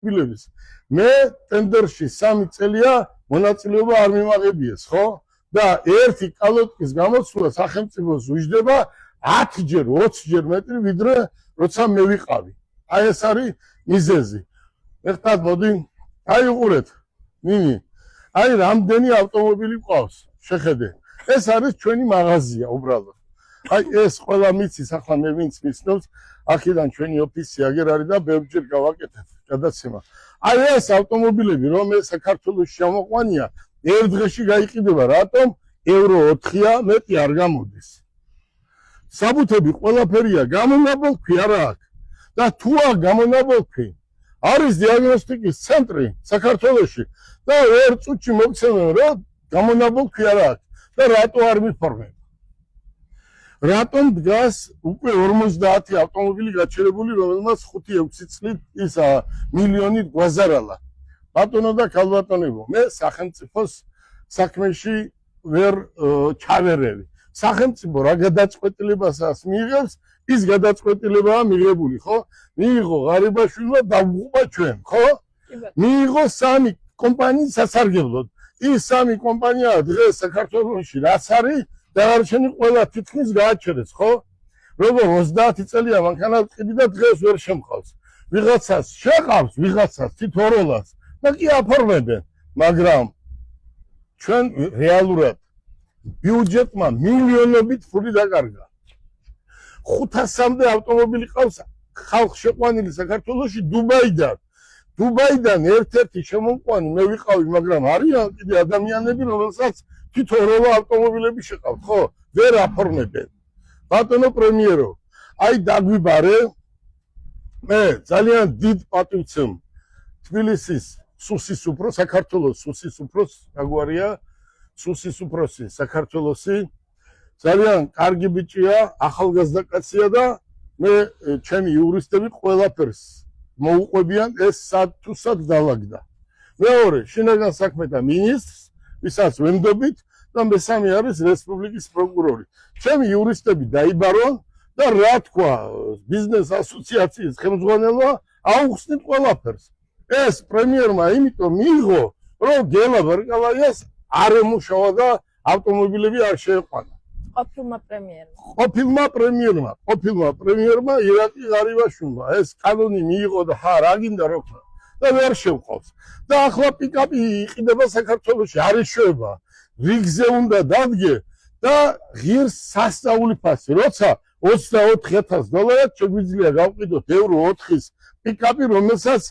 автомобилების. მე ტენდერში 3 წელია მონაწილეობა არ მიმაღებიეს, ხო? და ერთი კალოტკის გამოსვლა სახელმწიფოს უჯდება 10 ჯერ, 20 ჯერ მეტრი ვიდრე როცა მე ვიყავი. აი ეს არის მიზეზი. ეხლა მოდი, აი უყურეთ. ნინი. აი რამდენი ავტომობილი ყავს, შეხედე. ეს არის ჩვენი მაღაზია უბრალოდ. აი ეს ყველა მიცის ახლა მე ვინც მისნობს, აქედან ჩვენი ოფისი აგერ არის და ბევრჯერ გავაკეთებ გადაცემა. აი ეს ავტომობილები რომ ეს საქართველოს შემოყვანია, ერთ დღეში გაიყიდება, რატომ ევრო 4-ია, მეტი არ გამოდის. საბუთები ყველაფერია, გამონაბოლქვი არა აქვს. და თუ არ გამონაბოლქვი, არის დიაგნოსტიკის ცენტრი საქართველოში და ერთ წუთში მოგცემენ, რომ გამონაბოლქვი არა აქვს და რატო არ მიფორმება. რატომ დგას უკვე 50 ავტომობილი გაჩერებული, რომელმაც 5-6 წლით ის მილიონით გვაზარალა. ბატონო და ქალბატონებო, მე სახელმწიფოს საქმეში ვერ ჩავერევი. სახელმწიფო რა გადაწყვეტილებასაც მიიღებს, ის გადაწყვეტილებაა მიღებული, ხო? მიიღო ღარიბაშვილმა და უყობა ჩვენ, ხო? მიიღო 3 კომპანიის სასარგებლოდ. ის 3 კომპანია დღეს საქართველოში რაც არის, დაღარჩენი ყველა თითქმის გააჩერეს, ხო? როგორ 30 წელია მანქანა ვყიდი და დღეს ვერ შემყავს. ვიღაცას შეყავს, ვიღაცას თითოეულს და კი აფორმებენ, მაგრამ ჩვენ რეალურად ბიუჯეტმა მილიონობით ფული დაკარგა. 500-მდე ავტომობილი ყავს ხალხ შეყვანილი საქართველოში დუბაიდან. დუბაიდან ერთ-ერთი შემოყვანი მე ვიყავი, მაგრამ არიან კიდე ადამიანები, რომელსაც თითოეულ ავტომობილები შეყავთ, ხო? ვერ აფორმებენ. ბატონო პრემიერო, აი დაგვიბარე. მე ძალიან დიდ პატივცემ თბილისის სუსის უფრო, საქართველოს სუსის უფროს, გაგვარია სუსის უფროსი საქართველოსი. ძალიან კარგი ბიჭია, ახალგაზრდა კაცია და მე ჩემი იურისტები ყველაფერს მოუყვებიან, ეს სად თუ სად დავაგდა. მეორე, შინაგან საქმეთა მინისტრს, ვისაც ვემდობით და მესამე არის რესპუბლიკის პროკურორი. ჩემი იურისტები დაიბარონ და რა თქვა, ბიზნეს ასოციაციის ხელმძღვანელმა აუხსნით ყველაფერს. ეს პრემიერმა იმიტომ მიიღო, რომ გელა ბერკალაიას არ ემუშავა და ავტომობილები არ შეეყვანა. ყოფილმა პრემიერმა ირაკლი ღარიბაშვილმა ეს კანონი მიიღო და რა გინდა რო ქნა და ვერ შევყავს. და ახლა პიკაპი იყიდება საქართველოში, არ ეშვება. რიგზე უნდა დადგე და ღირს სასწაული ფასი. როცა $24,000 შეგვიძლია გავყიდოთ ევრო 4-ის პიკაპი, რომელსაც